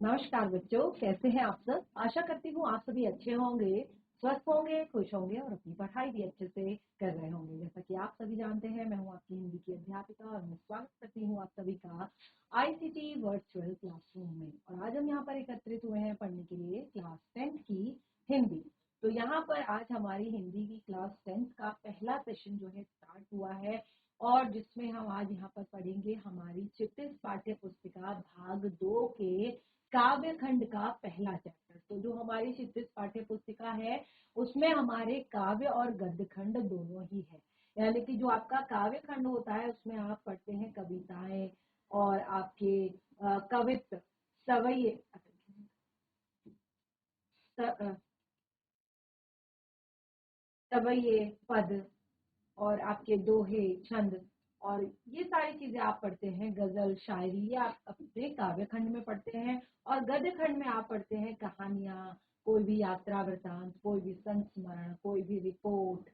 नमस्कार बच्चों, कैसे हैं आप सब। आशा करती हूँ आप सभी अच्छे होंगे, स्वस्थ होंगे, खुश होंगे और अपनी पढ़ाई भी अच्छे से कर रहे होंगे। जैसा कि आप सभी जानते हैं, मैं हूँ आपकी हिंदी की अध्यापिका और मैं स्वागत करती हूँ आप सभी का आईसीटी वर्चुअल क्लासरूम में। और आज हम यहाँ पर एकत्रित हुए हैं पढ़ने के लिए क्लास 10th की हिंदी। तो यहाँ पर आज हमारी हिंदी की क्लास 10th का पहला सेशन जो है स्टार्ट हुआ है और जिसमें हम आज यहाँ पर पढ़ेंगे हमारी चित्तिस पाठ्य पुस्तिका भाग 2 के काव्य खंड का पहला चैप्टर। तो जो हमारी चित्तिस पाठ्य पुस्तिका है उसमें हमारे काव्य और गद्य खंड दोनों ही है। यानी कि जो आपका काव्य खंड होता है उसमें आप पढ़ते हैं कविताएं और आपके कवित्व, सवैये, सवैये, पद और आपके दोहे, छंद और ये सारी चीजें आप पढ़ते हैं। गजल, शायरी, ये आप अपने काव्य खंड में पढ़ते हैं। और गद्य खंड में आप पढ़ते हैं कहानियां, कोई भी यात्रा वृतांत, कोई भी संस्मरण, कोई भी रिपोर्ट,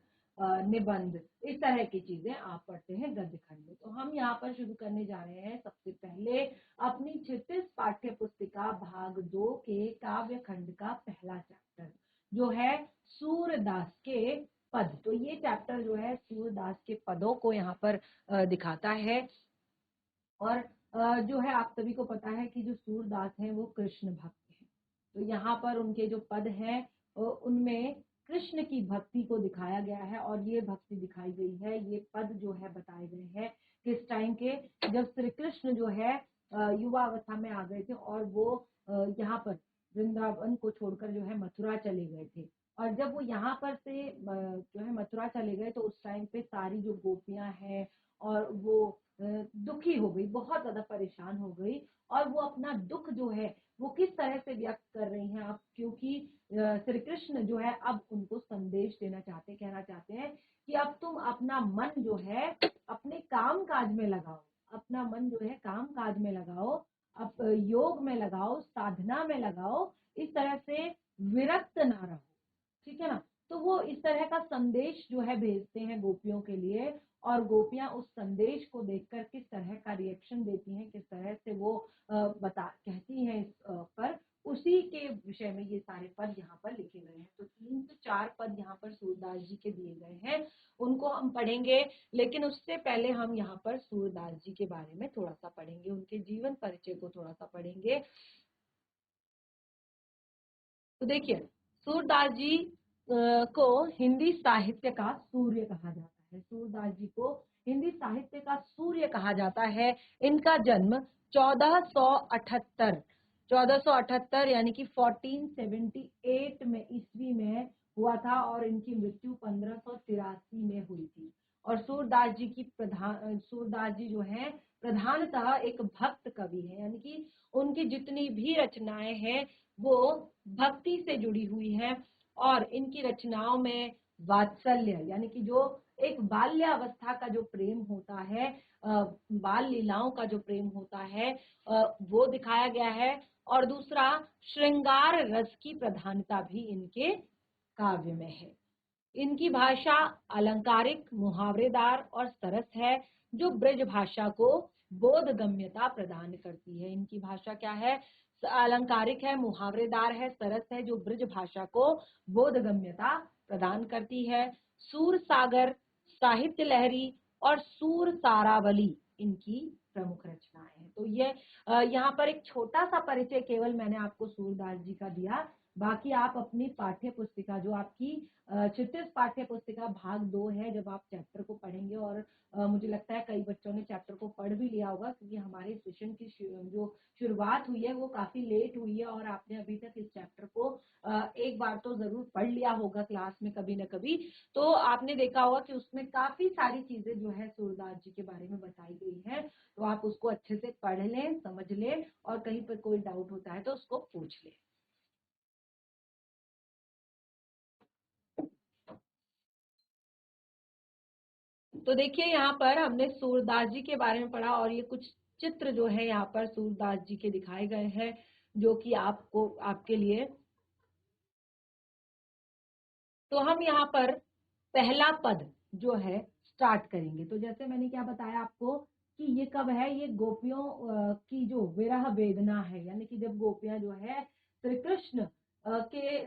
निबंध, इस तरह की चीजें आप पढ़ते हैं गद्य खंड में। तो हम यहाँ पर शुरू करने जा रहे हैं सबसे पहले अपनी 36 पाठ्य पुस्तिका भाग 2 के काव्य खंड का पहला चैप्टर जो है सूरदास के पद। तो ये चैप्टर जो है सूरदास के पदों को यहाँ पर दिखाता है। और जो है आप सभी को पता है कि जो सूरदास हैं वो कृष्ण भक्त हैं। तो यहाँ पर उनके जो पद हैं उनमें कृष्ण की भक्ति को दिखाया गया है और ये भक्ति दिखाई गई है, ये पद जो है बताए गए हैं किस टाइम के, जब श्री कृष्ण जो है युवा अवस्था में आ गए थे और वो यहाँ पर वृंदावन को छोड़कर जो है मथुरा चले गए थे। और जब वो यहाँ पर से जो है मथुरा चले गए तो उस टाइम पे सारी जो गोपियां हैं और वो दुखी हो गई, बहुत ज्यादा परेशान हो गई। और वो अपना दुख जो है वो किस तरह से व्यक्त कर रही हैं आप, क्योंकि श्री कृष्ण जो है अब उनको संदेश देना चाहते, कहना चाहते हैं कि अब तुम अपना मन जो है अपने काम काज में लगाओ, अपना मन जो है काम काज में लगाओ, अब योग में लगाओ, साधना में लगाओ, इस तरह से विरक्त ना रहो। ठीक है ना। तो वो इस तरह का संदेश जो है भेजते हैं गोपियों के लिए और गोपियां उस संदेश को देखकर किस तरह का रिएक्शन देती हैं, किस तरह से वो बता कहती हैं इस पर, उसी के विषय में ये सारे पद यहाँ पर लिखे गए हैं। तो 3 से 4 पद यहाँ पर सूरदास जी के दिए गए हैं, उनको हम पढ़ेंगे। लेकिन उससे पहले हम यहाँ पर सूरदास जी के बारे में थोड़ा सा पढ़ेंगे, उनके जीवन परिचय को थोड़ा सा पढ़ेंगे। तो देखिए, सूरदास जी को हिंदी साहित्य का सूर्य कहा जाता है। सूरदास जी को हिंदी साहित्य का सूर्य कहा जाता है। इनका जन्म 1478 यानी कि 1478 में ईस्वी में हुआ था और इनकी मृत्यु 1583 में हुई थी। और सूरदास जी जो है प्रधानतः एक भक्त कवि है, यानी कि उनकी जितनी भी रचनाएं हैं वो भक्ति से जुड़ी हुई है। और इनकी रचनाओं में वात्सल्य यानी कि जो एक बाल्यावस्था का जो प्रेम होता है, बाल लीलाओं का जो प्रेम होता है, वो दिखाया गया है। और दूसरा, श्रृंगार रस की प्रधानता भी इनके काव्य में है। इनकी भाषा अलंकारिक, मुहावरेदार और सरस है, जो ब्रज भाषा को बोधगम्यता प्रदान करती है। इनकी भाषा क्या है? अलंकारिक है, मुहावरेदार है, सरस है, जो ब्रज भाषा को बोधगम्यता प्रदान करती है। सूर सागर, साहित्य लहरी और सूर सारावली इनकी प्रमुख रचनाएं हैं। तो ये यहाँ पर एक छोटा सा परिचय केवल मैंने आपको सूरदास जी का दिया। बाकी आप अपनी पाठ्य पुस्तिका जो आपकी 36 पाठ्य पुस्तिका भाग 2 है, जब आप चैप्टर को पढ़ेंगे और मुझे लगता है कई बच्चों ने चैप्टर को पढ़ भी लिया होगा, क्योंकि हमारे सेशन की जो शुरुआत हुई है वो काफी लेट हुई है और आपने अभी तक इस चैप्टर को एक बार तो जरूर पढ़ लिया होगा क्लास में कभी ना कभी। तो आपने देखा होगा कि उसमें काफी सारी चीजें जो है सूरदास जी के बारे में बताई गई है। तो आप उसको अच्छे से पढ़ लें, समझ लें और कहीं पर कोई डाउट होता है तो उसको पूछ लें। तो देखिए, यहाँ पर हमने सूरदास जी के बारे में पढ़ा और ये कुछ चित्र जो है यहाँ पर सूरदास जी के दिखाए गए हैं, जो कि आपको आपके लिए। तो हम यहाँ पर पहला पद जो है स्टार्ट करेंगे। तो जैसे मैंने क्या बताया आपको कि ये कब है, ये गोपियों की जो विरह वेदना है, यानी कि जब गोपियां जो है श्री कृष्ण के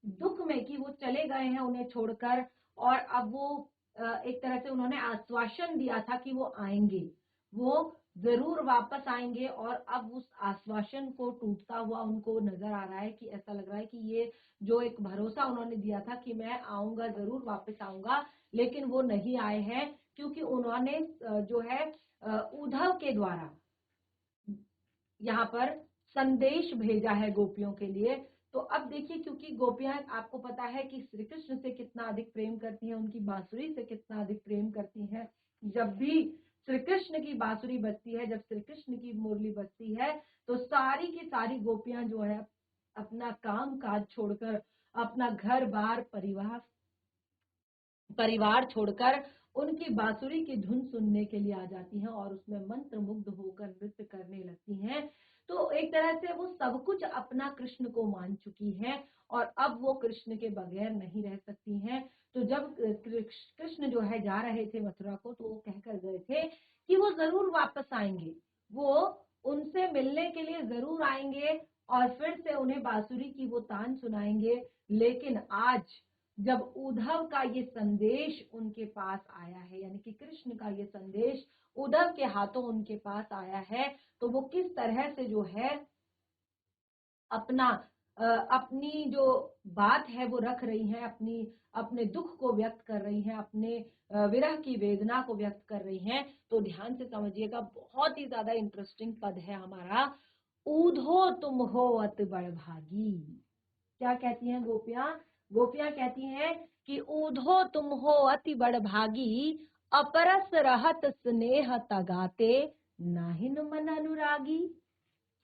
दुख में कि वो चले गए हैं उन्हें छोड़कर, और अब वो एक तरह से उन्होंने आश्वासन दिया था कि वो आएंगे, वो जरूर वापस आएंगे, और अब उस आश्वासन को टूटता हुआ उनको नजर आ रहा है कि ऐसा लग रहा है कि ये जो एक भरोसा उन्होंने दिया था कि मैं आऊंगा, जरूर वापस आऊंगा, लेकिन वो नहीं आए हैं, क्योंकि उन्होंने जो है उद्धव के द्वारा यहाँ पर संदेश भेजा है गोपियों के लिए। तो अब देखिए, क्योंकि गोपियां आपको पता है कि श्री कृष्ण से कितना अधिक प्रेम करती हैं, उनकी बांसुरी से कितना अधिक प्रेम करती हैं। जब भी श्री कृष्ण की बांसुरी बजती है, जब श्री कृष्ण की मुरली बजती है, तो सारी की सारी गोपियां जो है अपना काम काज छोड़कर, अपना घर बार परिवार छोड़कर उनकी बांसुरी की धुन सुनने के लिए आ जाती हैं और उसमें मंत्र मुग्ध होकर नृत्य करने लगती हैं। तो एक तरह से वो सब कुछ अपना कृष्ण को मान चुकी हैं, और अब वो कृष्ण के बगैर नहीं रह सकती हैं। तो जब कृष्ण जो है जा रहे थे मथुरा को, तो वो कहकर गए थे कि वो जरूर वापस आएंगे, वो उनसे मिलने के लिए जरूर आएंगे और फिर से उन्हें बांसुरी की वो तान सुनाएंगे। लेकिन आज जब उद्धव का ये संदेश उनके पास आया है, यानी कि कृष्ण का ये संदेश उद्धव के हाथों उनके पास आया है, तो वो किस तरह से जो है अपना अपनी जो बात है वो रख रही हैं, अपने दुख को व्यक्त कर रही हैं, अपने विरह की वेदना को व्यक्त कर रही हैं। तो ध्यान से समझिएगा, बहुत ही ज्यादा इंटरेस्टिंग पद है हमारा, ऊधो तुम हो अति बड़भागी। क्या कहती हैं गोपियां? गोपियां कहती हैं कि ऊधो तुम हो अति बड़भागी, अपरस रहत स्नेह तगाते, नाहिन मन अनुरागी।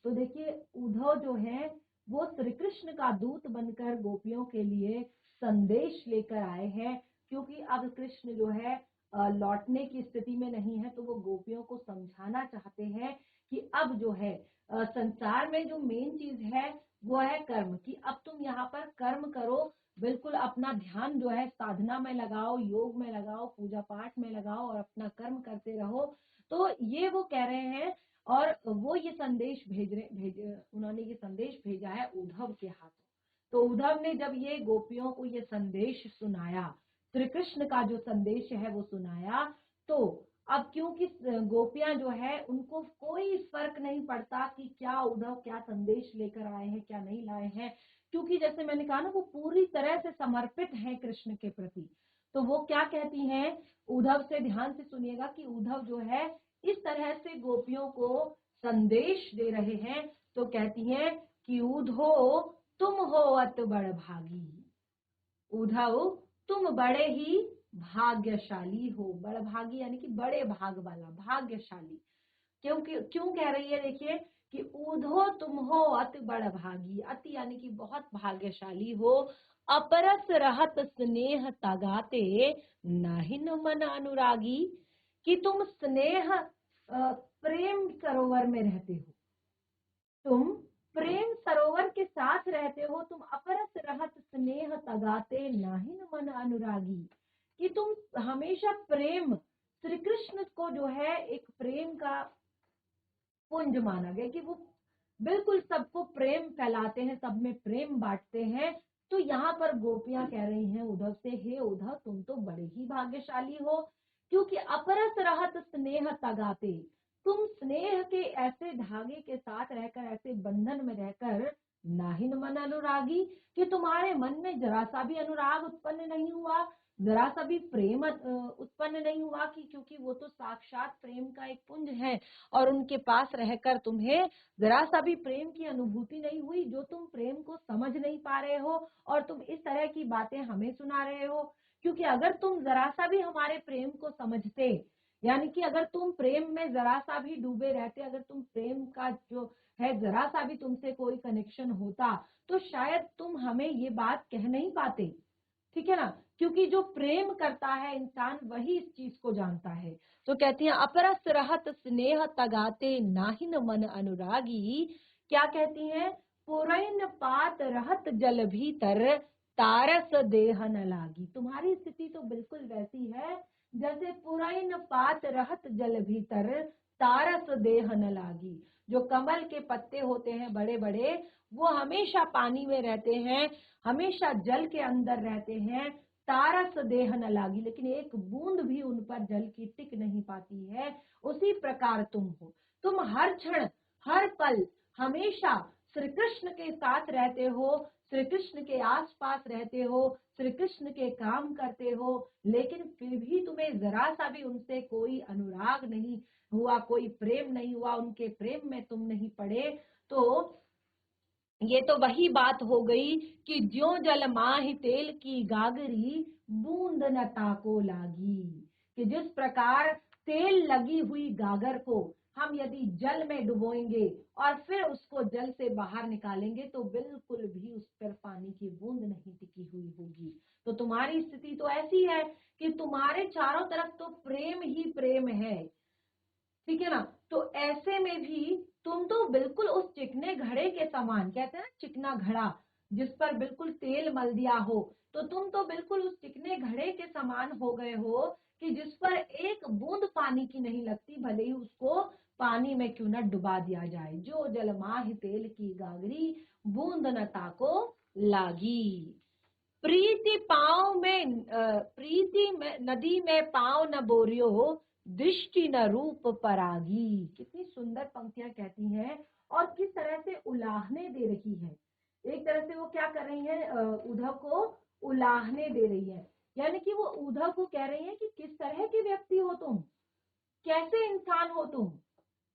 तो देखिए, उद्धव जो है वो श्री कृष्ण का दूत बनकर गोपियों के लिए संदेश लेकर आए हैं, क्योंकि अब कृष्ण जो है लौटने की स्थिति में नहीं है, तो वो गोपियों को समझाना चाहते हैं कि अब जो है संसार में जो मेन चीज है वो है कर्म, कि अब तुम यहाँ पर कर्म करो, बिल्कुल अपना ध्यान जो है साधना में लगाओ, योग में लगाओ, पूजा पाठ में लगाओ और अपना कर्म करते रहो। तो ये वो कह रहे हैं, और वो ये संदेश उन्होंने ये संदेश भेजा है उद्धव के हाथों। तो उद्धव ने जब ये गोपियों को ये संदेश सुनाया, श्री कृष्ण का जो संदेश है वो सुनाया, तो अब क्योंकि गोपियां जो है उनको कोई फर्क नहीं पड़ता कि क्या उद्धव क्या संदेश लेकर आए हैं, क्या नहीं लाए हैं, क्योंकि जैसे मैंने कहा ना, वो पूरी तरह से समर्पित हैं कृष्ण के प्रति। तो वो क्या कहती हैं उद्धव से, ध्यान से सुनिएगा कि उद्धव जो है इस तरह से गोपियों को संदेश दे रहे हैं। तो कहती हैं कि उद्धो तुम हो अत बड़भागी, उद्धव तुम बड़े ही भाग्यशाली हो। बड़भागी यानी कि बड़े भाग वाला, भाग्यशाली। क्योंकि क्यों कह रही है, देखिए कि उद्धो तुम हो अति बड़भागी, अति यानी कि बहुत भाग्यशाली हो, अपरस रहत स्नेह तगाते, नाहिन मन अनुरागी, कि तुम स्नेह प्रेम सरोवर में रहते हो, तुम प्रेम सरोवर के साथ रहते हो, तुम अपरस रहत स्नेह तगाते, नाहिन मन अनुरागी, कि तुम हमेशा प्रेम, श्री कृष्ण को जो है एक प्रेम का पुंज माना गया, कि वो बिल्कुल सबको प्रेम फैलाते हैं, सब में प्रेम बांटते हैं। तो यहाँ पर गोपियां कह रही हैं उद्धव से, हे उद्धव तुम तो बड़े ही भाग्यशाली हो, क्योंकि अपरस रहत स्नेह तगाते, तुम स्नेह के ऐसे धागे के साथ रहकर, ऐसे बंधन में रहकर, नाहिन मन अनुरागी, कि तुम्हारे मन में जरा सा भी अनुराग उत्पन्न नहीं हुआ, जरा सा भी प्रेम उत्पन्न नहीं हुआ, कि क्योंकि वो तो साक्षात प्रेम का एक पुंज है, और उनके पास रहकर तुम्हें जरा सा भी प्रेम की अनुभूति नहीं हुई, जो तुम प्रेम को समझ नहीं पा रहे हो और तुम इस तरह की बातें हमें सुना रहे हो। क्योंकि अगर तुम जरा सा भी हमारे प्रेम को समझते, यानी कि अगर तुम प्रेम में जरा सा भी डूबे रहते, अगर तुम प्रेम का जो है जरा सा भी तुमसे कोई कनेक्शन होता, तो शायद तुम हमें ये बात कह नहीं पाते। ठीक है ना, क्योंकि जो प्रेम करता है इंसान वही इस चीज को जानता है। तो कहती हैं अपरस रहत स्नेह तगाते, नाहिन मन अनुरागी। क्या कहती हैं? पुरैन पात रहत जल भीतर, तारस देह न लागी। तुम्हारी स्थिति तो बिल्कुल वैसी है जैसे पुरैन पात रहत जल भीतर, तारस देह न लागी। जो कमल के पत्ते होते हैं बड़े बड़े, वो हमेशा पानी में रहते हैं, हमेशा जल के अंदर रहते हैं। तारस देह न लागी, लेकिन एक बूंद भी उन पर जल की टिक नहीं पाती है। उसी प्रकार तुम हो, तुम हर क्षण हर पल हमेशा श्री कृष्ण के साथ रहते हो, श्री कृष्ण के आसपास रहते हो, श्री कृष्ण के काम करते हो, लेकिन फिर भी तुम्हें जरा सा भी उनसे कोई अनुराग नहीं हुआ, कोई प्रेम नहीं हुआ, उनके प्रेम में तुम नहीं पड़े। तो ये तो वही बात हो गई कि ज्यों जल माहि तेल की गागरी, बूंद न ताको लागी। कि जिस प्रकार तेल लगी हुई गागर को हम यदि जल में डुबोएंगे और फिर उसको जल से बाहर निकालेंगे तो बिल्कुल भी उस पर पानी की बूंद नहीं टिकी हुई होगी। तो तुम्हारी स्थिति तो ऐसी है कि तुम्हारे चारों तरफ तो प्रेम ही प्रेम है, ठीक है ना। तो ऐसे में भी तुम तो बिल्कुल उस चिकने घड़े के समान, कहते हैं ना चिकना घड़ा, जिस पर बिल्कुल तेल मल दिया हो, तो तुम तो बिल्कुल उस चिकने घड़े के समान हो गए हो कि जिस पर एक बूंद पानी की नहीं लगती, भले ही उसको पानी में क्यों न डुबा दिया जाए। जो जल माहि तेल की गागरी, बूंद न ताको लागी। प्रीति पाँव में प्रीति में नदी में पाँव न बोरियो, दृष्टि न रूप परागी। कितनी सुंदर पंक्तियां कहती हैं और किस तरह से उलाहने दे रही है। एक तरह से वो क्या कर रही है, उद्धव को उलाहने दे रही है, यानी कि वो उद्धव को कह रही है कि किस तरह के व्यक्ति हो तुम, कैसे इंसान हो तुम,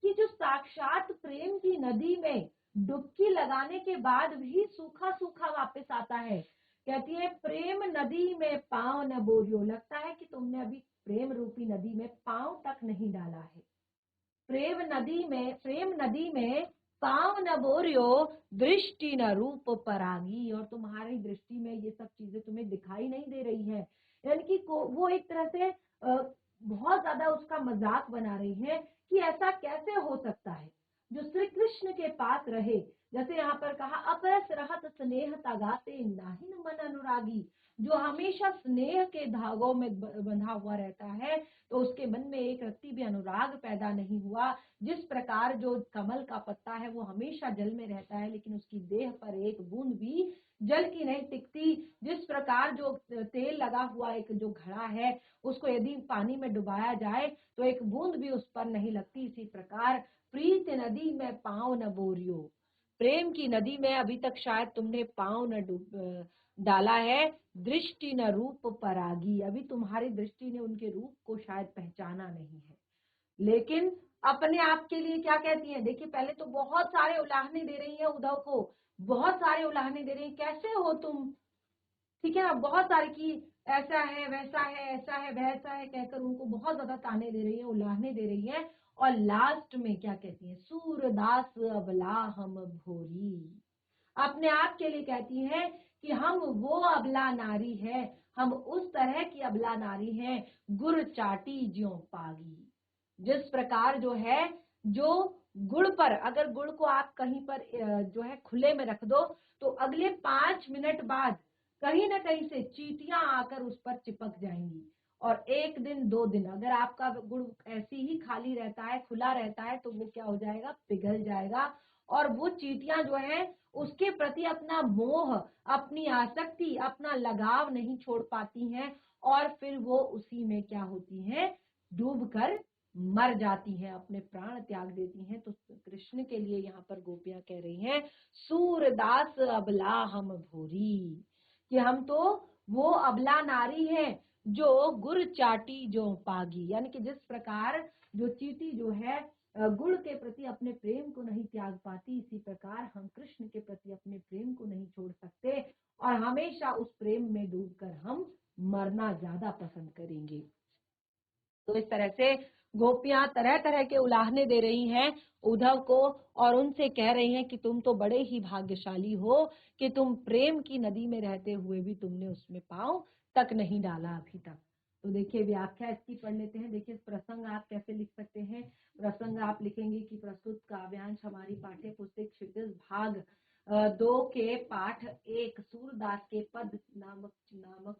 कि जो साक्षात प्रेम की नदी में डुबकी लगाने के बाद भी सूखा सूखा वापस आता है। कहती है प्रेम नदी में पांव न बोरियो, लगता है कि तुमने अभी प्रेम रूपी नदी में पांव तक नहीं डाला है। प्रेम नदी में पांव न बोरियो, दृष्टि न रूप परागी। और तुम्हारी दृष्टि में ये सब चीजें तुम्हें दिखाई नहीं दे रही है। यानी कि वो एक तरह से बहुत ज्यादा उसका मजाक बना रही है कि ऐसा कैसे हो सकता है जो श्री कृष्ण के पास रहे। जैसे यहाँ पर कहा अपरस रहत स्नेह तगाते नाहिन मन अनुरागी, जो हमेशा स्नेह के धागों में बंधा हुआ रहता है तो उसके मन में एक रत्ती भी अनुराग पैदा नहीं हुआ। जिस प्रकार जो कमल का पत्ता है वो हमेशा जल में रहता है लेकिन उसकी देह पर एक बूंद भी जल की नहीं टिकती, जिस प्रकार जो तेल लगा हुआ एक जो घड़ा है उसको यदि पानी में डुबाया जाए तो एक बूंद भी उस पर नहीं लगती, इसी प्रकार प्रीत नदी में पांव न बोरियो, प्रेम की नदी में अभी तक शायद तुमने पांव न डाला है। दृष्टि न रूप परागी, अभी तुम्हारी दृष्टि ने उनके रूप को शायद पहचाना नहीं है। लेकिन अपने आप के लिए क्या कहती है, देखिए पहले तो बहुत सारे उलाहने दे रही है उद्धव को, बहुत सारे उलाहने दे रही है, कैसे हो तुम, ठीक है ना, बहुत सारे की ऐसा है वैसा है ऐसा है वैसा है कहकर उनको बहुत ज्यादा ताने दे रही है, उलाहने दे रही है। और लास्ट में क्या कहती है, सूरदास अबला हम भोरी, अपने आप के लिए कहती है कि हम वो अबला नारी है, हम उस तरह की अबला नारी हैं, गुड़ चाटी ज्यों पागी। जिस प्रकार जो है, जो गुड़ पर, अगर गुड़ को आप कहीं पर जो है खुले में रख दो तो अगले 5 मिनट बाद कहीं ना कहीं से चींटियां आकर उस पर चिपक जाएंगी। और 1 दिन 2 दिन अगर आपका गुड़ ऐसी ही खाली रहता है, खुला रहता है, तो वो क्या हो जाएगा, पिघल जाएगा। और वो चींटियां जो है उसके प्रति अपना मोह, अपनी आसक्ति, अपना लगाव नहीं छोड़ पाती हैं और फिर वो उसी में क्या होती हैं, डूबकर मर जाती हैं, अपने प्राण त्याग देती हैं। तो कृष्ण के लिए यहाँ पर गोपियां कह रही हैं सूरदास अबला हम भोरी, कि हम तो वो अबला नारी हैं जो गुड़ चाटी जो पागी, यानी कि जिस प्रकार जो चींटी जो है गुड़ के प्रति अपने प्रेम को नहीं त्याग पाती, इसी प्रकार हम कृष्ण के प्रति अपने प्रेम को नहीं छोड़ सकते और हमेशा उस प्रेम में डूबकर हम मरना ज्यादा पसंद करेंगे। तो इस तरह से गोपियां तरह तरह के उलाहने दे रही हैं उद्धव को और उनसे कह रही हैं कि तुम तो बड़े ही भाग्यशाली हो कि तुम प्रेम की नदी में रहते हुए भी तुमने उसमें पांव तक नहीं डाला अभी तक। तो देखिए व्याख्या इसकी पढ़ लेते हैं। देखिए प्रसंग आप कैसे लिख सकते हैं, प्रसंग आप लिखेंगे कि प्रस्तुत काव्यांश हमारी पाठ्य पुस्तक क्षितिज भाग 2 के पाठ 1 सूरदास के पद नामक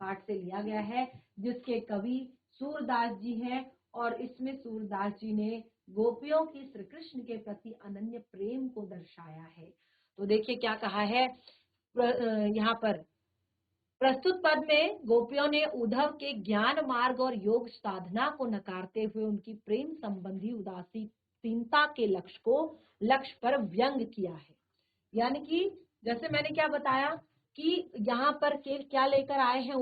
पाठ से लिया गया है, जिसके कवि सूरदास जी हैं और इसमें सूरदास जी ने गोपियों की श्री कृष्ण के प्रति अनन्य प्रेम को दर्शाया है। तो देखिए क्या कहा है यहाँ पर प्रस्तुत पद में गोपियों ने उद्धव के ज्ञान मार्ग और योग साधना को नकारते हुए उनकी प्रेम संबंधी उदासीनता के लक्ष्य पर व्यंग किया है। यानी कि जैसे मैंने क्या बताया कि यहाँ पर क्या लेकर आए हैं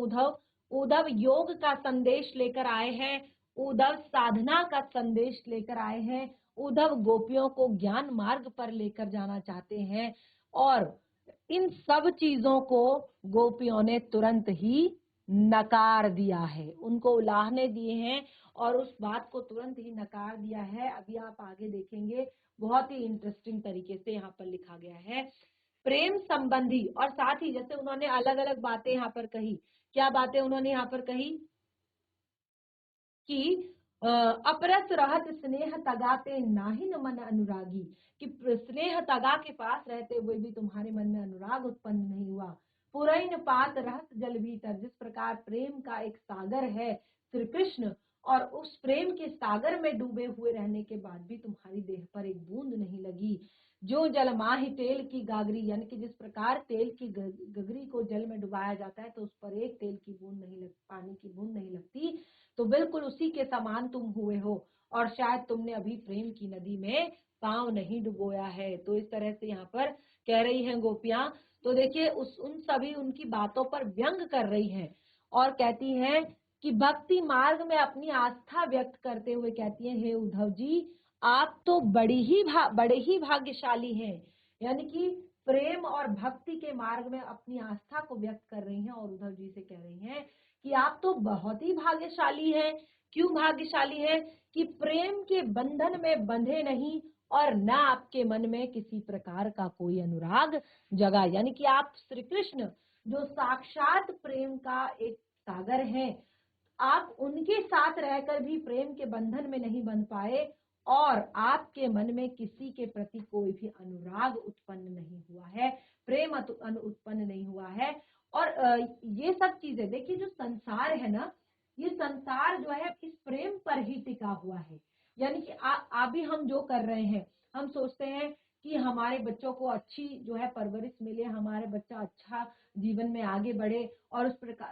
उद्धव योग का संदेश लेकर आए हैं, उद्धव साधना का संदेश लेकर आए हैं, उद्धव गोपियों को ज्ञान मार्ग पर लेकर जाना चाहते हैं। और इन सब चीजों को गोपियों ने तुरंत ही नकार दिया है, उनको उलाहने दिए हैं और उस बात को तुरंत ही नकार दिया है। अभी आप आगे देखेंगे, बहुत ही इंटरेस्टिंग तरीके से यहाँ पर लिखा गया है प्रेम संबंधी। और साथ ही जैसे उन्होंने अलग अलग बातें यहाँ पर कही, क्या बातें उन्होंने यहाँ पर कही कि अपरस रहत स्नेह तगाते नाहिन मन अनुरागी, कि स्नेह तगा के पास रहते हुए भी तुम्हारे मन में अनुराग उत्पन्न नहीं हुआ। पुरैन पात रहत जल भीतर, जिस प्रकार प्रेम का एक सागर है श्री कृष्ण, और उस प्रेम के सागर में डूबे हुए रहने के बाद भी तुम्हारी देह पर एक बूंद नहीं लगी। जो जल माही तेल की गागरी, यानी कि जिस प्रकार तेल की गगरी को जल में डुबाया जाता है तो उस पर एक तेल की बूंद नहीं लगती, पानी की बूंद नहीं लगती, तो बिल्कुल उसी के समान तुम हुए हो और शायद तुमने अभी प्रेम की नदी में पांव नहीं डुबोया है। तो इस तरह से यहाँ पर कह रही हैं गोपियां। तो देखिए उन सभी उनकी बातों पर व्यंग कर रही हैं और कहती हैं कि भक्ति मार्ग में अपनी आस्था व्यक्त करते हुए कहती हैं, हे उद्धव जी, आप तो बड़े ही भाग्यशाली हैं। यानी कि प्रेम और भक्ति के मार्ग में अपनी आस्था को व्यक्त कर रही हैं और उद्धव जी से कह रही हैं कि आप तो बहुत ही भाग्यशाली हैं। क्यों भाग्यशाली हैं? कि प्रेम के बंधन में बंधे नहीं और न आपके मन में किसी प्रकार का कोई अनुराग जगा। यानी कि आप श्री कृष्ण जो साक्षात प्रेम का एक सागर है, आप उनके साथ रहकर भी प्रेम के बंधन में नहीं बंध पाए और आपके मन में किसी के प्रति कोई भी अनुराग उत्पन्न नहीं हुआ है, प्रेम उत्पन्न नहीं हुआ है। और ये सब चीजें देखिए, जो संसार है ना, ये संसार जो है इस प्रेम पर ही टिका हुआ है। यानी कि अभी हम जो कर रहे हैं, हम सोचते हैं कि हमारे बच्चों को अच्छी जो है परवरिश मिले, हमारे बच्चा अच्छा जीवन में आगे बढ़े, और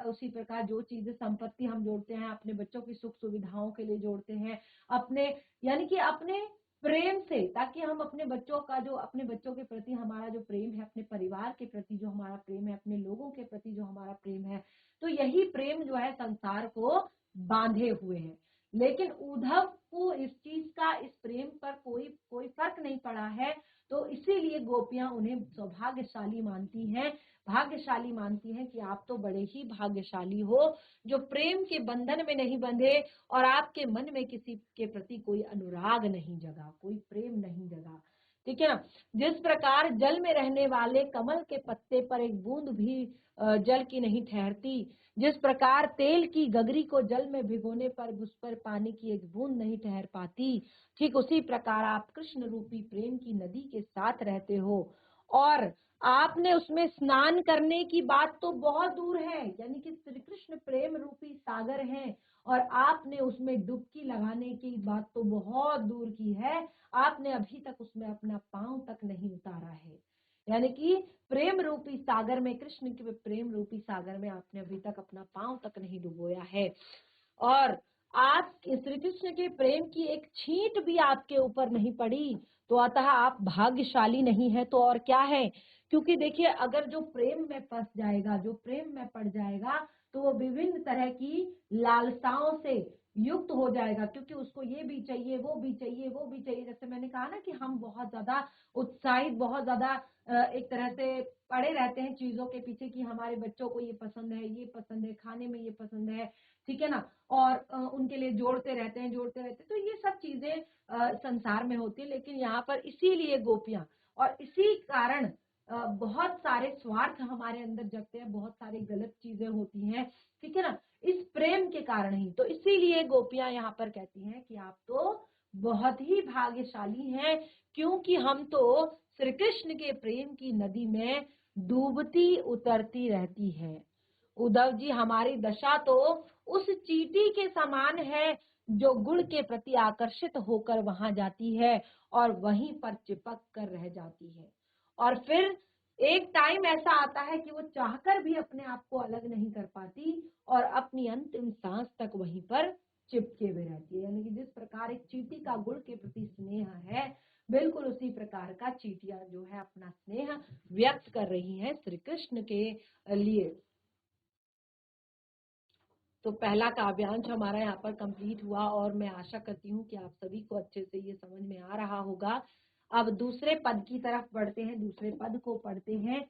उसी प्रकार जो चीजें संपत्ति हम जोड़ते हैं अपने बच्चों की सुख सुविधाओं के लिए जोड़ते हैं, अपने यानी कि अपने प्रेम से, ताकि हम अपने बच्चों के प्रति हमारा जो प्रेम है, अपने परिवार के प्रति जो हमारा प्रेम है, अपने लोगों के प्रति जो हमारा प्रेम है, तो यही प्रेम जो है संसार को बांधे हुए है। लेकिन उद्धव को इस चीज का, इस प्रेम पर कोई फर्क नहीं पड़ा है। तो इसीलिए गोपियां उन्हें सौभाग्यशाली मानती हैं, भाग्यशाली मानती हैं कि आप तो बड़े ही भाग्यशाली हो जो प्रेम के बंधन में नहीं बंधे और आपके मन में किसी के प्रति कोई अनुराग नहीं जगा, कोई प्रेम नहीं जगा। ठीक है ना। जिस प्रकार जल में रहने वाले कमल के पत्ते पर एक बूंद भी जल की नहीं ठहरती, जिस प्रकार तेल की गगरी को जल में भिगोने पर उस पर पानी की एक बूंद नहीं ठहर पाती, ठीक उसी प्रकार आप कृष्ण रूपी प्रेम की नदी के साथ रहते हो और आपने उसमें स्नान करने की बात तो बहुत दूर है। यानी कि श्री कृष्ण प्रेम रूपी सागर है और आपने उसमें डुबकी लगाने की बात तो बहुत दूर की है, आपने अभी तक उसमें अपना पांव तक नहीं उतारा है। यानी कि प्रेम रूपी सागर में, कृष्ण के प्रेम रूपी सागर में आपने अभी तक अपना पांव तक नहीं डुबोया है और आप श्री कृष्ण के प्रेम की एक छींट भी आपके ऊपर नहीं पड़ी, तो अतः आप भाग्यशाली नहीं है तो और क्या है। क्योंकि देखिए, अगर जो प्रेम में फंस जाएगा, जो प्रेम में पड़ जाएगा, तो वो विभिन्न तरह की लालसाओं से युक्त हो जाएगा, क्योंकि उसको ये भी चाहिए, वो भी चाहिए, वो भी चाहिए। जैसे मैंने कहा ना कि हम बहुत ज्यादा उत्साहित, बहुत ज्यादा एक तरह से पड़े रहते हैं चीजों के पीछे कि हमारे बच्चों को ये पसंद है, ये पसंद है, खाने में ये पसंद है, ठीक है ना, और उनके लिए जोड़ते रहते हैं। तो ये सब चीजें संसार में होती है। लेकिन यहाँ पर इसीलिए गोपियां, और इसी कारण बहुत सारे स्वार्थ हमारे अंदर जगते हैं, बहुत सारी गलत चीजें होती हैं, ठीक है ना, इस प्रेम के कारण ही। तो इसीलिए गोपियां यहाँ पर कहती हैं कि आप तो बहुत ही भाग्यशाली हैं, क्योंकि हम तो श्री कृष्ण के प्रेम की नदी में डूबती उतरती रहती है। उद्धव जी, हमारी दशा तो उस चींटी के समान है जो गुण के प्रति आकर्षित होकर वहां जाती है और वहीं पर चिपक कर रह जाती है। और फिर एक टाइम ऐसा आता है कि वो चाहकर भी अपने आप को अलग नहीं कर पाती और अपनी अंतिम सांस तक वहीं पर चिपके हुए रहती है। यानी कि जिस प्रकार एक चींटी का गुड़ के प्रति स्नेह है, बिल्कुल उसी प्रकार का चींटियां जो है अपना स्नेह व्यक्त कर रही हैं श्री कृष्ण के लिए। तो पहला काव्यांश हमारा यहाँ पर कंप्लीट हुआ और मैं आशा करती हूँ कि आप सभी को अच्छे से ये समझ में आ रहा होगा। अब दूसरे पद की तरफ बढ़ते हैं, दूसरे पद को पढ़ते हैं।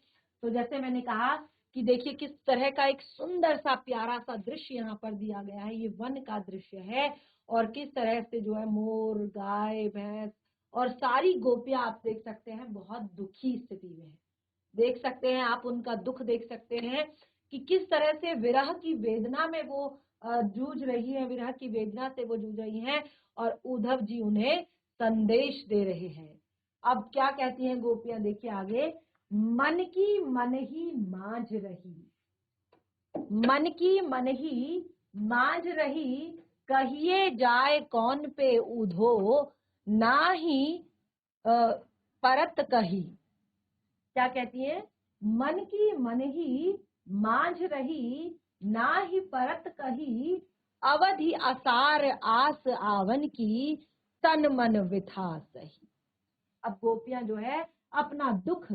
तो जैसे मैंने कहा कि देखिए किस तरह का एक सुंदर सा प्यारा सा दृश्य यहाँ पर दिया गया है, ये वन का दृश्य है और किस तरह से जो है मोर, गाय, भैंस और सारी गोपियां आप देख सकते हैं बहुत दुखी स्थिति में है। देख सकते हैं आप, उनका दुख देख सकते हैं कि किस तरह से विरह की वेदना में वो जूझ रही है, विरह की वेदना से वो जूझ रही हैं और उद्धव जी उन्हें संदेश दे रहे हैं। अब क्या कहती हैं गोपियां, देखिए आगे, मन की मन ही मांझ रही, मन की मन ही मांझ रही, कहिए जाए कौन पे उधो, ना ही परत कही। क्या कहती है, मन की मन ही मांझ रही, ना ही परत कही, अवधि असार आस आवन की, तन मन विथा सही। अब गोपियां जो है अपना दुख,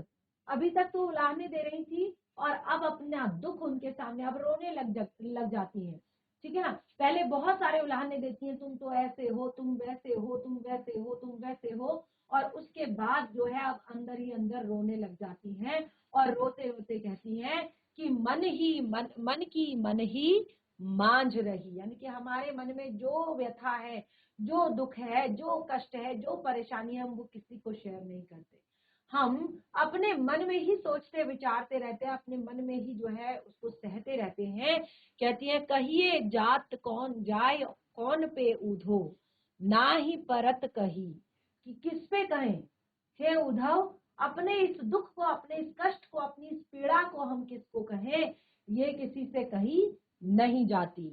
अभी तक तो उलाहने दे रही थी और अब अपना दुख उनके सामने अब रोने लग जाती हैं। ठीक है ना, पहले बहुत सारे उलाहने देती हैं, तुम तो ऐसे हो, तुम वैसे हो, तुम वैसे हो, तुम वैसे हो, और उसके बाद जो है अब अंदर ही अंदर रोने लग जाती हैं और रोते रोते कहती हैं कि मन की मन ही मांझ रही। यानी कि हमारे मन में जो व्यथा है, जो दुख है, जो कष्ट है, जो परेशानी है, हम वो किसी को शेयर नहीं करते। हम अपने मन में ही सोचते विचारते रहते हैं, अपने मन में ही जो है उसको सहते रहते हैं। कहती है कहिए जात कौन जाए कौन पे उधो, ना ही परत कही, कि किस पे कहें, हे उद्धव अपने इस दुख को, अपने इस कष्ट को, अपनी इस पीड़ा को हम किसको कहें, ये किसी से कही नहीं जाती।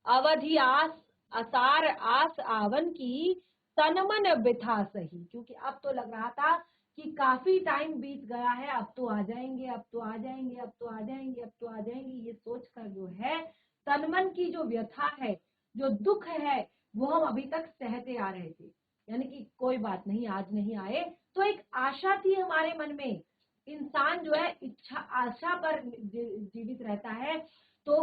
अवधि आस असार आस आवन की, तन मन बिथा सही। क्योंकि अब तो लग रहा था कि काफी टाइम बीत गया है, अब तो आ जाएंगे, अब तो आ जाएंगे, अब तो आ जाएंगे, अब तो आ जाएंगे, ये सोचकर जो है तन मन की जो व्यथा है, जो दुख है, वो हम अभी तक सहते आ रहे थे। यानी कि कोई बात नहीं, आज नहीं आए तो एक आशा थी हमारे मन में। इंसान जो है इच्छा आशा पर जीवित रहता है, तो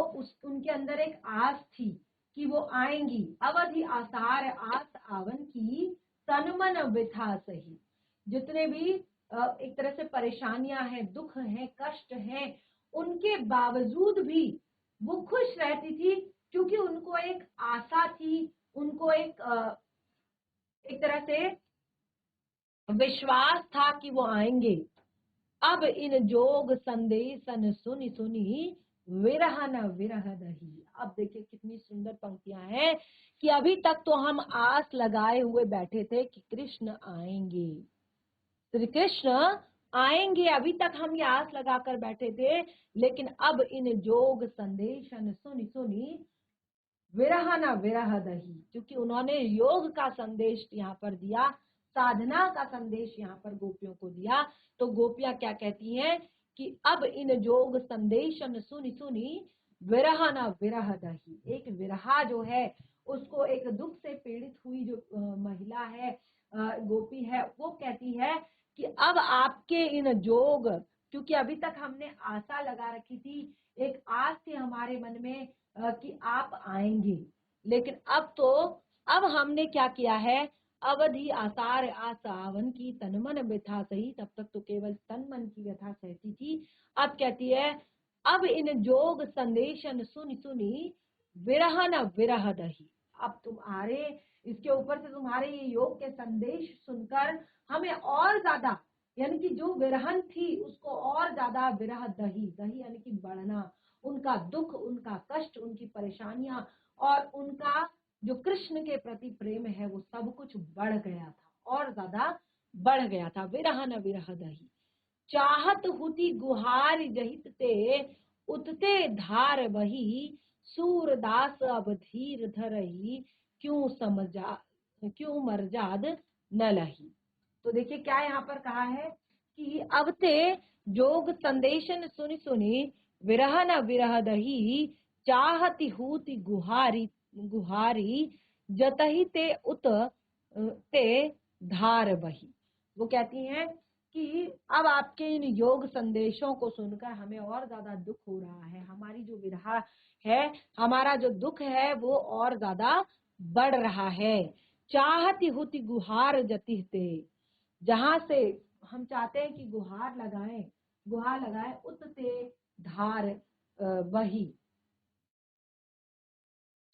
उनके अंदर एक आस थी कि वो आएंगी। अवधि आसार आस आवन की, तन मन विथा सही। जितने भी एक तरह से परेशानियां हैं, दुख हैं, कष्ट हैं, उनके बावजूद भी वो खुश रहती थी, क्योंकि उनको एक आशा थी, उनको एक तरह से विश्वास था कि वो आएंगे। अब इन जोग संदेशन सुनी सुनी, विरह न विरह दही। अब देखिए कितनी सुंदर पंक्तियां हैं कि अभी तक तो हम आस लगाए हुए बैठे थे कि कृष्ण आएंगे, श्री कृष्ण आएंगे, अभी तक हम ये आस लगाकर बैठे थे। लेकिन अब इन जोग संदेशन सुनी सुनी, विरह न विरह दही, क्योंकि उन्होंने योग का संदेश यहाँ पर दिया, साधना का संदेश यहाँ पर गोपियों को दिया। तो गोपियां क्या कहती हैं कि अब इन जोग संदेशन सुनी सुनी, विरह न विरह दही। एक विरहा जो है, उसको एक दुख से पीड़ित हुई जो महिला है, गोपी है, वो कहती है कि अब आपके इन जोग, क्योंकि अभी तक हमने आशा लगा रखी थी, एक आस थी हमारे मन में कि आप आएंगे, लेकिन अब हमने क्या किया है, अवधि आसार आसावन की, तन मन व्यथा सही। तब तक तो केवल तन मन की व्यथा सहती थी, अब कहती है अब इन जोग संदेशन सुनी सुनी, विरह न विरह दही। अब तुम्हारे इसके ऊपर से तुम्हारे ये योग के संदेश सुनकर हमें और ज्यादा, यानी कि जो विरहन थी उसको और ज्यादा विरह दही, दही यानी कि बढ़ना, उनका दुख, उनका कष्ट, उनकी परेशानियां और उनका जो कृष्ण के प्रति प्रेम है, वो सब कुछ बढ़ गया था और ज्यादा बढ़ गया था। विरह न विरह दही, चाहत हुती गुहार जहित ते, उतते धार वही, सूरदास अब धीर धरही, क्यों मरजाद न लही। तो देखिए क्या यहाँ पर कहा है कि अब ते जोग संदेशन सुनि सुनि विरह न विरह दही चाहती हूति गुहारी गुहारी जतही ते उत ते धार बही। वो कहती हैं कि अब आपके इन योग संदेशों को सुनकर हमें और ज्यादा दुख हो रहा है, हमारी जो विरह है, हमारा जो दुख है वो और ज्यादा बढ़ रहा है। चाहती हुति गुहार जतिहते, जहां से हम चाहते हैं कि गुहार लगाएं उतते धार वही।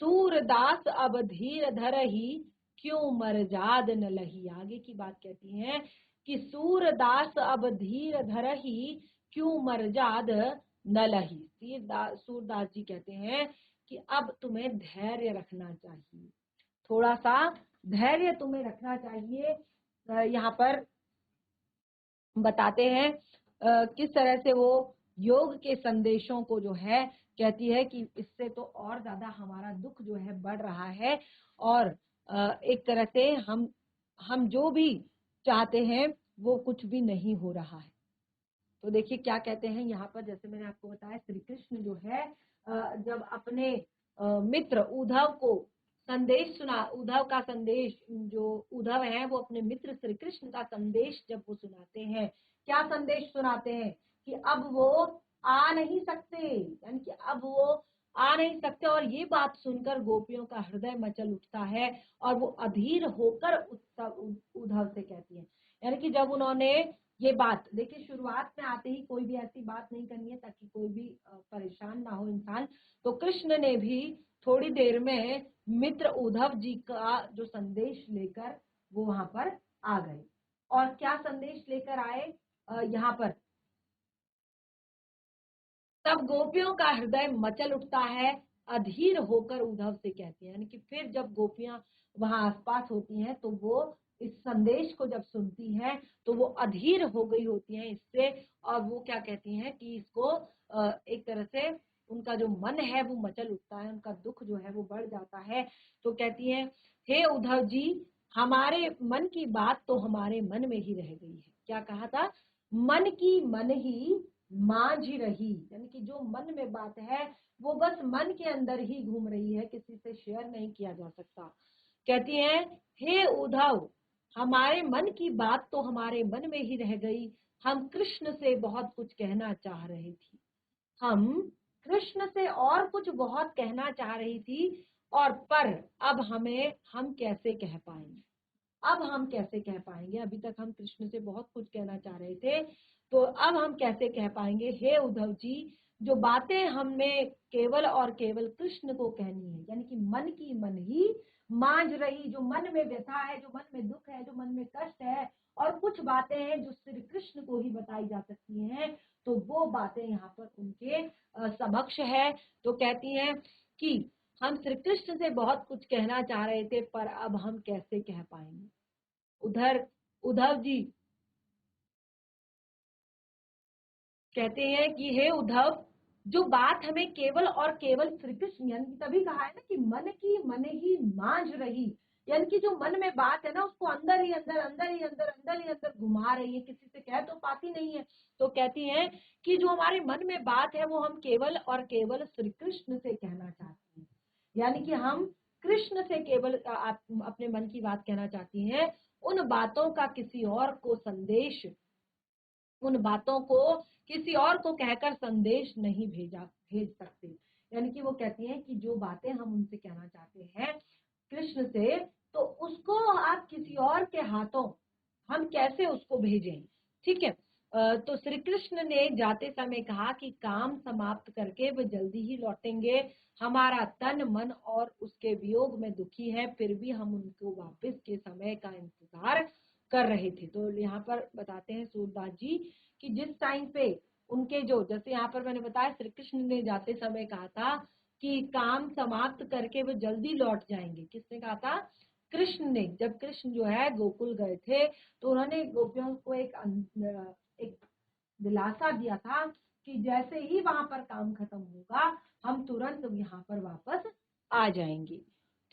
सूरदास अब धीर धरही क्यों मरजाद न लही। आगे की बात कहती हैं कि सूरदास अब धीर धरही क्यों मरजाद न लही। सूरदास जी कहते हैं कि अब तुम्हें धैर्य रखना चाहिए, थोड़ा सा धैर्य तुम्हें रखना चाहिए। यहाँ पर बताते हैं किस तरह से वो योग के संदेशों को जो है कहती है कि इससे तो और ज्यादा हमारा दुख जो है बढ़ रहा है, और एक तरह से हम जो भी चाहते हैं वो कुछ भी नहीं हो रहा है। तो देखिए क्या कहते हैं यहाँ पर, जैसे मैंने आपको बताया श्री कृष्ण जो है जब अपने मित्र उद्धव को संदेश सुना, उद्धव का संदेश, जो उद्धव है वो अपने मित्र श्री कृष्ण का संदेश जब वो सुनाते हैं, क्या संदेश सुनाते हैं कि अब वो आ नहीं सकते, यानी कि अब वो आ नहीं सकते। और ये बात सुनकर गोपियों का हृदय मचल उठता है और वो अधीर होकर उद्धव से कहती है, यानी कि जब उन्होंने ये बात, देखिए शुरुआत में आते ही कोई भी ऐसी बात नहीं करनी है ताकि कोई भी परेशान ना हो इंसान। तो कृष्ण ने भी थोड़ी देर में मित्र उद्धव जी का जो संदेश लेकर वो वहां पर आ गए। और क्या संदेश लेकर आए यहाँ पर, तब गोपियों का हृदय मचल उठता है, अधीर होकर उद्धव से कहती है, यानी कि फिर जब गोपियां वहां आसपास होती हैं तो वो इस संदेश को जब सुनती हैं तो वो अधीर हो गई होती हैं इससे, और वो क्या कहती हैं कि इसको एक तरह से उनका जो मन है वो मचल उठता है, उनका दुख जो है वो बढ़ जाता है। तो कहती हैं, हे उद्धव जी, हमारे मन की बात तो हमारे मन में ही रह गई है। क्या कहा था, मन की मन ही मांझ रही, यानी कि जो मन में बात है वो बस मन के अंदर ही घूम रही है, किसी से शेयर नहीं किया जा सकता। कहती हैं, हे उद्धव, हमारे मन की बात तो हमारे मन में ही रह गई, हम कृष्ण से बहुत कुछ कहना चाह रही थी, हम कृष्ण से और कुछ बहुत कहना चाह रही थी, और पर अब हम कैसे कह पाएंगे, अब हम कैसे कह पाएंगे, अभी तक हम कृष्ण से बहुत कुछ कहना चाह रहे थे, तो अब हम कैसे कह पाएंगे। हे उद्धव जी, जो बातें हमें केवल और केवल कृष्ण को कहनी है, यानी कि मन की मन ही मांझ रही, जो मन में व्यथा है, जो मन में दुख है, जो मन में कष्ट है, और कुछ बातें हैं जो श्री कृष्ण को ही बताई जा सकती हैं, तो वो बातें यहाँ पर उनके समक्ष है। तो कहती हैं कि हम श्री कृष्ण से बहुत कुछ कहना चाह रहे थे, पर अब हम कैसे कह पाएंगे। उधर उद्धव जी कहते हैं कि हे उद्धव, जो बात हमें केवल और केवल श्री कृष्ण, यानी तभी कहा है ना कि मन की मन ही मांझ रही, यानी कि जो मन में बात है ना उसको अंदर ही अंदर, अंदर ही अंदर, अंदर ही अंदर घुमा रही है, किसी से कह तो पाती नहीं है। तो कहती हैं कि जो हमारे मन में बात है वो हम केवल और केवल श्री कृष्ण से कहना चाहते हैं, यानी कि हम कृष्ण से केवल अपने मन की बात कहना चाहती हैं, उन बातों का किसी और को संदेश, उन बातों को किसी और को कहकर संदेश नहीं भेज सकते। यानी कि वो कहती हैं कि जो बातें हम उनसे कहना चाहते हैं कृष्ण से, तो उसको आप किसी और के हाथों हम कैसे उसको भेजें। ठीक है, तो श्री कृष्ण ने जाते समय कहा कि काम समाप्त करके वे जल्दी ही लौटेंगे, हमारा तन मन और उसके वियोग में दुखी है, फिर भी हम उनको वापस के समय का इंतजार कर रहे थे। तो यहाँ पर बताते हैं सूरदास जी कि जिस टाइम पे उनके जो, जैसे यहाँ पर मैंने बताया श्री कृष्ण ने जाते समय कहा था कि काम समाप्त करके वो जल्दी लौट जाएंगे, किसने कहा था, कृष्ण ने। जब कृष्ण जो है गोकुल गए थे तो उन्होंने गोपियों को एक दिलासा दिया था कि जैसे ही वहां पर काम खत्म होगा हम तुरंत यहाँ पर वापस आ जाएंगे।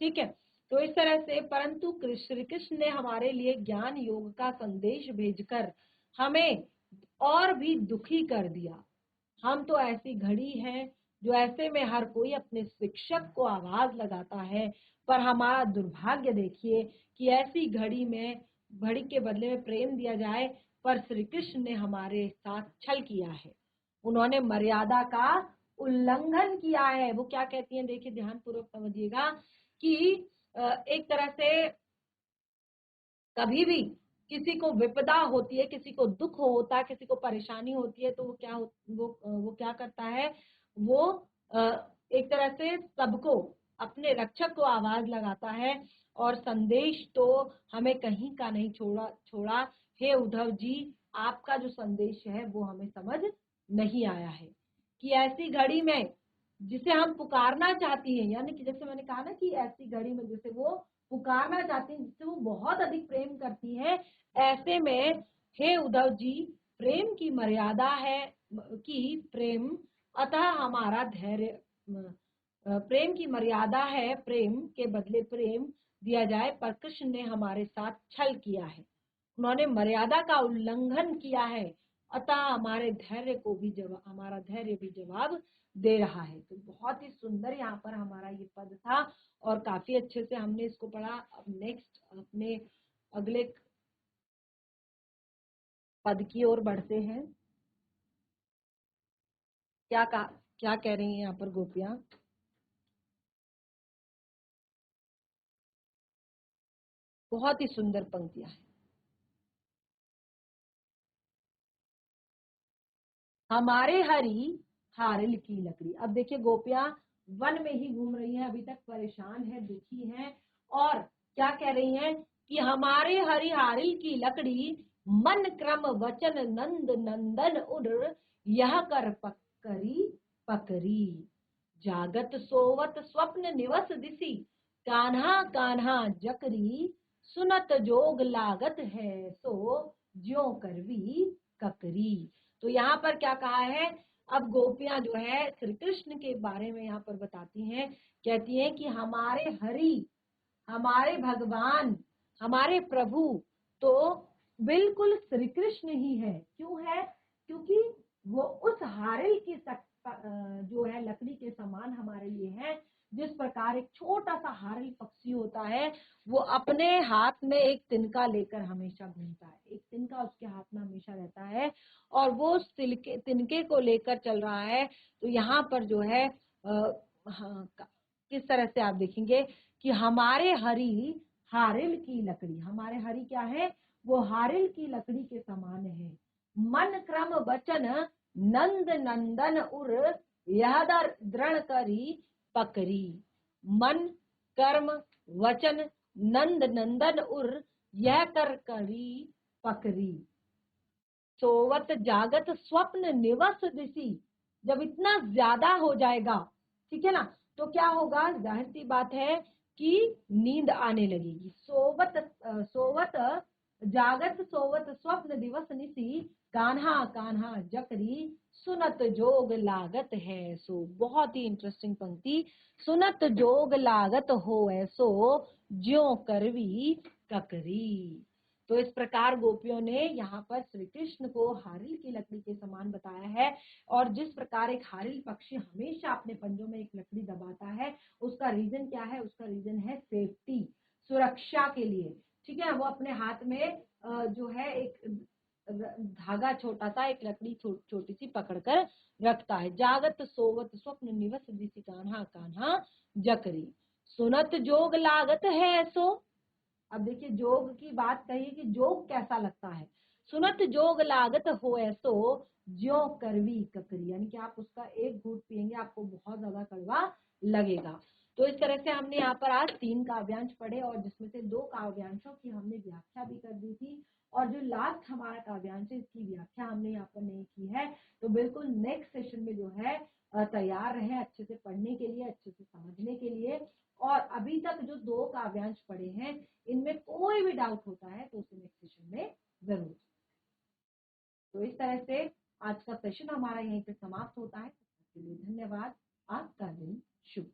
ठीक है, तो इस तरह से, परंतु श्री कृष्ण ने हमारे लिए ज्ञान योग का संदेश भेजकर हमें और भी दुखी कर दिया। हम तो ऐसी घड़ी है जो ऐसे में हर कोई अपने शिक्षक को आवाज लगाता है, पर हमारा दुर्भाग्य देखिए कि ऐसी घड़ी में घड़ी के बदले में प्रेम दिया जाए, पर श्री कृष्ण ने हमारे साथ छल किया है। उन्होंने मर्यादा का उल्लंघन किया है। वो क्या कहती हैं, देखिए ध्यान पूर्वक समझिएगा कि एक तरह से कभी भी किसी को विपदा होती है, किसी को दुख होता है, किसी को परेशानी होती है, तो वो क्या करता है, वो एक तरह से सबको, अपने रक्षक को आवाज लगाता है। और संदेश तो हमें कहीं का नहीं छोड़ा। हे उद्धव जी, आपका जो संदेश है वो हमें समझ नहीं आया है कि ऐसी घड़ी में जिसे हम पुकारना चाहती हैं, यानी कि जैसे मैंने कहा ना कि ऐसी घड़ी में जैसे वो पुकारना चाहती हैं, जिससे वो बहुत अधिक प्रेम करती हैं, ऐसे में हे उद्धव जी, प्रेम की मर्यादा है कि प्रेम, अतः हमारा धैर्य, प्रेम की मर्यादा है, प्रेम के बदले प्रेम दिया जाए, पर कृष्ण ने हमारे साथ छल किया है। उन्होंने मर्यादा का उल्लंघन किया है, अतः हमारा धैर्य भी जवाब दे रहा है। तो बहुत ही सुंदर यहाँ पर हमारा ये पद था और काफी अच्छे से हमने इसको पढ़ा। अब नेक्स्ट अपने अगले पद की ओर बढ़ते हैं। क्या कह रही हैं यहाँ पर गोपियां? बहुत ही सुंदर पंक्तियां हैं। हमारे हरी हारिल की लकड़ी। अब देखिए गोपियां वन में ही घूम रही हैं, अभी तक परेशान है, दुखी हैं, और क्या कह रही हैं कि हमारे हरी हारिल की लकड़ी, मन क्रम वचन नंद नंदन उड़, यह कर पकरी पकरी, जागत सोवत स्वप्न निवस दिसी, कान्हा कान्हा जकरी, सुनत जोग लागत है सो, ज्यों करवी ककरी। तो यहाँ पर क्या कहा है, अब गोपियां जो है श्री कृष्ण के बारे में यहाँ पर बताती हैं, कहती हैं कि हमारे हरि, हमारे भगवान, हमारे प्रभु तो बिल्कुल श्री कृष्ण ही है। क्यों है? क्योंकि वो उस हारिल की जो है लकड़ी के समान हमारे लिए है। जिस प्रकार एक छोटा सा हारिल पक्षी होता है, वो अपने हाथ में एक तिनका लेकर हमेशा घूमता है, एक तिनका उसके हाथ में हमेशा रहता है, और वो उस तिनके को लेकर चल रहा है। तो यहाँ पर जो है हाँ, किस तरह से आप देखेंगे कि हमारे हरि हारिल की लकड़ी, हमारे हरि क्या है, वो हारिल की लकड़ी के समान है। मन क्रम वचन नंद नंदन उर, यह दृढ़ करी पकरी। मन कर्म वचन नंद नंदन उर, यह कर करी पकरी, सोवत जागत स्वप्न निवस दिसी। जब इतना ज्यादा हो जाएगा, ठीक है ना, तो क्या होगा, जाहिर सी बात है कि नींद आने लगेगी। सोवत जागत सोवत स्वप्न दिवस निसी, कान्हा कान्हा जकरी, सुनत जोग लागत है सो। बहुत ही इंटरेस्टिंग पंक्ति, सुनत जोग लागत हो ऐसो, ज्यों करवी ककरी। तो इस प्रकार गोपियों ने यहाँ पर श्री कृष्ण को हारिल की लकड़ी के समान बताया है। और जिस प्रकार एक हारिल पक्षी हमेशा अपने पंजों में एक लकड़ी दबाता है, उसका रीजन क्या है, उसका रीजन है सेफ्टी, सुरक्षा के लिए। ठीक है, वो अपने हाथ में जो है एक धागा छोटा सा, एक लकड़ी छोटी सी पकड़कर रखता है। जागत सोवत स्वप्न निवस दिसी, कान्हा कान्हा जकरी, सुनत जोग लागत है सो। अब देखिए जोग की बात कही कि जोग कैसा लगता है, सुनत जोग लागत हो ऐसो, ज्यों करवी ककरी, यानी कि आप उसका एक घूंट पिएंगे आपको बहुत ज्यादा कड़वा लगेगा। तो इस तरह से हमने यहाँ पर आज 3 काव्यांश पढ़े, और जिसमें से 2 काव्यांशों की हमने व्याख्या भी कर दी थी, और जो लास्ट हमारा काव्यांश है इसकी व्याख्या हमने यहाँ पर नहीं की है। तो बिल्कुल नेक्स्ट सेशन में जो है तैयार रहे अच्छे से पढ़ने के लिए, अच्छे से समझने के लिए। और अभी तक जो 2 काव्यांश पढ़े हैं, इनमें कोई भी डाउट होता है तो उसे नेक्स्ट सेशन में जरूर। तो इस तरह से आज का सेशन हमारा यहीं पे समाप्त होता है। इसके लिए धन्यवाद। आपका दिन शुभ।